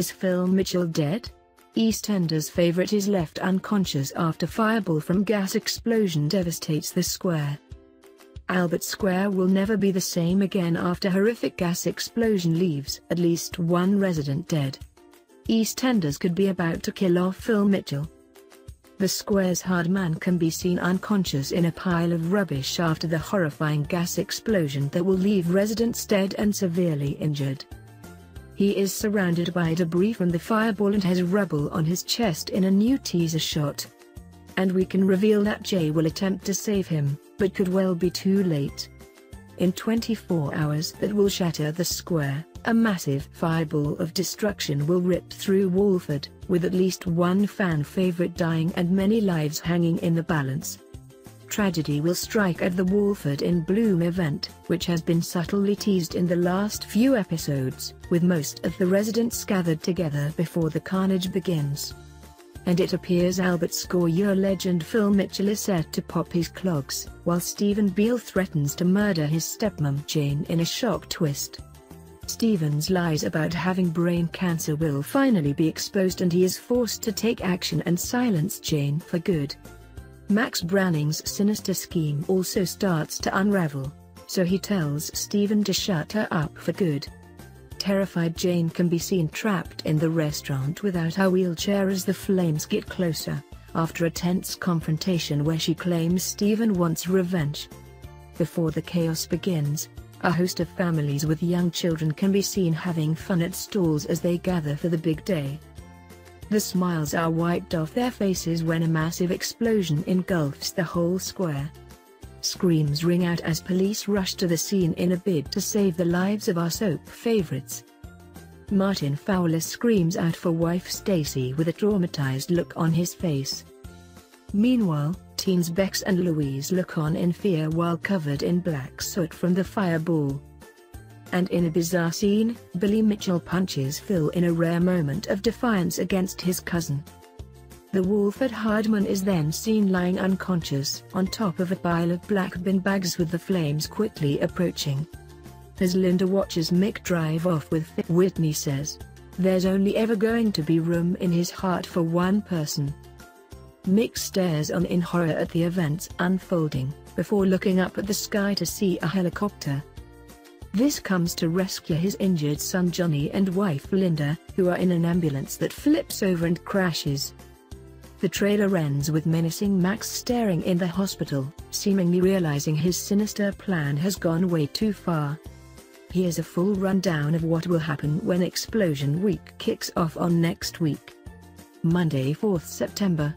Is Phil Mitchell dead? EastEnders favourite is left unconscious after fireball from gas explosion devastates the square. Albert Square will never be the same again after horrific gas explosion leaves at least one resident dead. EastEnders could be about to kill off Phil Mitchell. The square's hard man can be seen unconscious in a pile of rubbish after the horrifying gas explosion that will leave residents dead and severely injured. He is surrounded by debris from the fireball and has rubble on his chest in a new teaser shot. And we can reveal that Jay will attempt to save him, but could well be too late. In 24 hours that will shatter the square, a massive fireball of destruction will rip through Walford, with at least one fan favourite dying and many lives hanging in the balance. Tragedy will strike at the Walford In Bloom event, which has been subtly teased in the last few episodes, with most of the residents gathered together before the carnage begins. And it appears Albert Square legend Phil Mitchell is set to pop his clogs, while Stephen Beale threatens to murder his stepmom Jane in a shock twist. Stephen's lies about having brain cancer will finally be exposed and he is forced to take action and silence Jane for good. Max Branning's sinister scheme also starts to unravel, so he tells Stephen to shut her up for good. Terrified Jane can be seen trapped in the restaurant without her wheelchair as the flames get closer, after a tense confrontation where she claims Stephen wants revenge. Before the chaos begins, a host of families with young children can be seen having fun at stalls as they gather for the big day. The smiles are wiped off their faces when a massive explosion engulfs the whole square. Screams ring out as police rush to the scene in a bid to save the lives of our soap favourites. Martin Fowler screams out for wife Stacey with a traumatized look on his face. Meanwhile, teens Bex and Louise look on in fear while covered in black soot from the fireball. And in a bizarre scene, Billy Mitchell punches Phil in a rare moment of defiance against his cousin. The Walford hardman is then seen lying unconscious on top of a pile of black bin bags with the flames quickly approaching. As Linda watches Mick drive off with Phil, Whitney says, "There's only ever going to be room in his heart for one person." Mick stares on in horror at the events unfolding, before looking up at the sky to see a helicopter. This comes to rescue his injured son Johnny and wife Linda, who are in an ambulance that flips over and crashes. The trailer ends with menacing Max staring in the hospital, seemingly realizing his sinister plan has gone way too far. Here's a full rundown of what will happen when Explosion Week kicks off on next week. Monday, 4th September.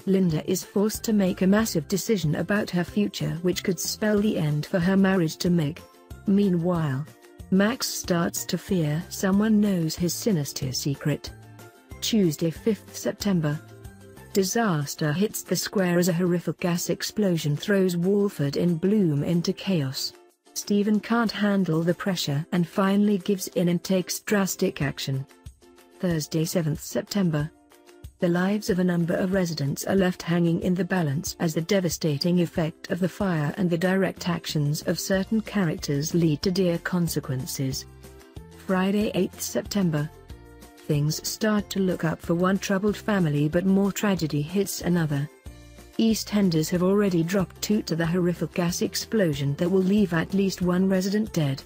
Linda is forced to make a massive decision about her future which could spell the end for her marriage to Mick. Meanwhile, Max starts to fear someone knows his sinister secret. Tuesday, 5th September. Disaster hits the square as a horrific gas explosion throws Walford In Bloom into chaos. Stephen can't handle the pressure and finally gives in and takes drastic action. Thursday, 7th September. The lives of a number of residents are left hanging in the balance as the devastating effect of the fire and the direct actions of certain characters lead to dire consequences. Friday, 8th September. Things start to look up for one troubled family, but more tragedy hits another. EastEnders have already dropped to the horrific gas explosion that will leave at least one resident dead.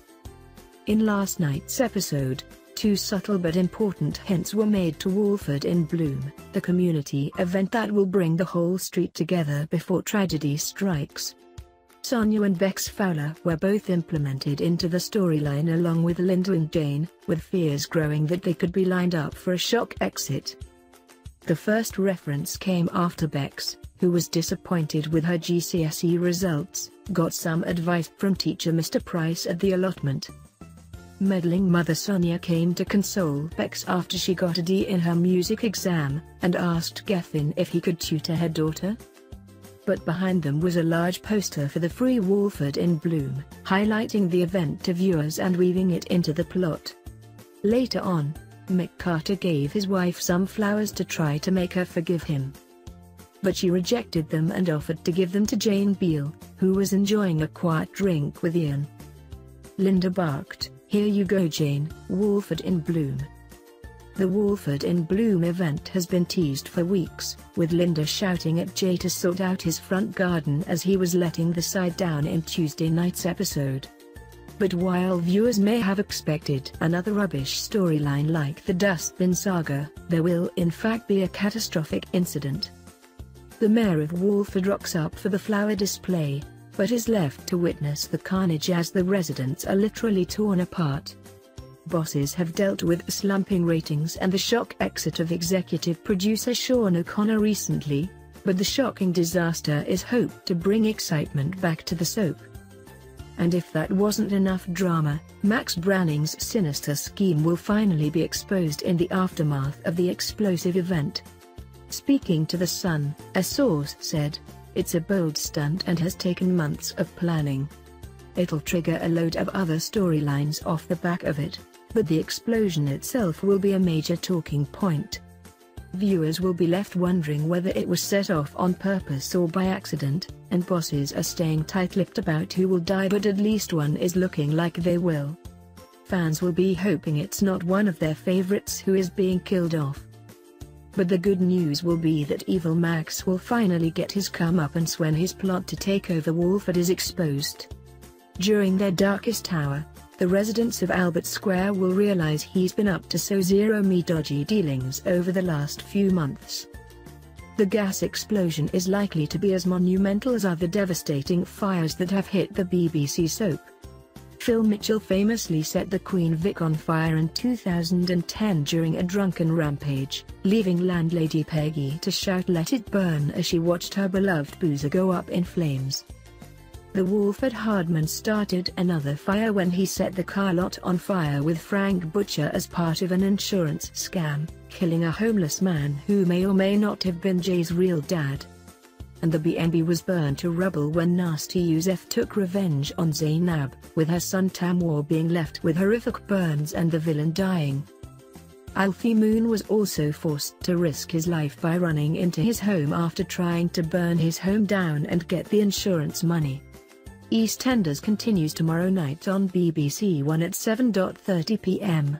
In last night's episode, two subtle but important hints were made to Walford In Bloom, the community event that will bring the whole street together before tragedy strikes. Sonia and Bex Fowler were both implemented into the storyline along with Linda and Jane, with fears growing that they could be lined up for a shock exit. The first reference came after Bex, who was disappointed with her GCSE results, got some advice from teacher Mr. Price at the allotment. Meddling mother Sonia came to console Bex after she got a D in her music exam, and asked Gethin if he could tutor her daughter. But behind them was a large poster for the free Walford In Bloom, highlighting the event to viewers and weaving it into the plot. Later on, Mick Carter gave his wife some flowers to try to make her forgive him. But she rejected them and offered to give them to Jane Beale, who was enjoying a quiet drink with Ian. Linda barked, "Here you go Jane, Walford In Bloom." The Walford In Bloom event has been teased for weeks, with Linda shouting at Jay to sort out his front garden as he was letting the side down in Tuesday night's episode. But while viewers may have expected another rubbish storyline like the dustbin saga, there will in fact be a catastrophic incident. The mayor of Walford rocks up for the flower display, but is left to witness the carnage as the residents are literally torn apart. Bosses have dealt with slumping ratings and the shock exit of executive producer Sean O'Connor recently, but the shocking disaster is hoped to bring excitement back to the soap. And if that wasn't enough drama, Max Branning's sinister scheme will finally be exposed in the aftermath of the explosive event. Speaking to The Sun, a source said, "It's a bold stunt and has taken months of planning. It'll trigger a load of other storylines off the back of it, but the explosion itself will be a major talking point. Viewers will be left wondering whether it was set off on purpose or by accident, and bosses are staying tight-lipped about who will die, but at least one is looking like they will. Fans will be hoping it's not one of their favorites who is being killed off. But the good news will be that evil Max will finally get his comeuppance when his plot to take over Walford is exposed. During their darkest hour, the residents of Albert Square will realize he's been up to so zero-me dodgy dealings over the last few months. The gas explosion is likely to be as monumental as other devastating fires that have hit the BBC soap. Phil Mitchell famously set the Queen Vic on fire in 2010 during a drunken rampage, leaving landlady Peggy to shout "Let it burn" as she watched her beloved boozer go up in flames. The Walford Hardman started another fire when he set the car lot on fire with Frank Butcher as part of an insurance scam, killing a homeless man who may or may not have been Jay's real dad. And the B&B was burned to rubble when Nasty Yusef took revenge on Zainab, with her son Tamwar being left with horrific burns and the villain dying. Alfie Moon was also forced to risk his life by running into his home after trying to burn his home down and get the insurance money. EastEnders continues tomorrow night on BBC One at 7:30 p.m.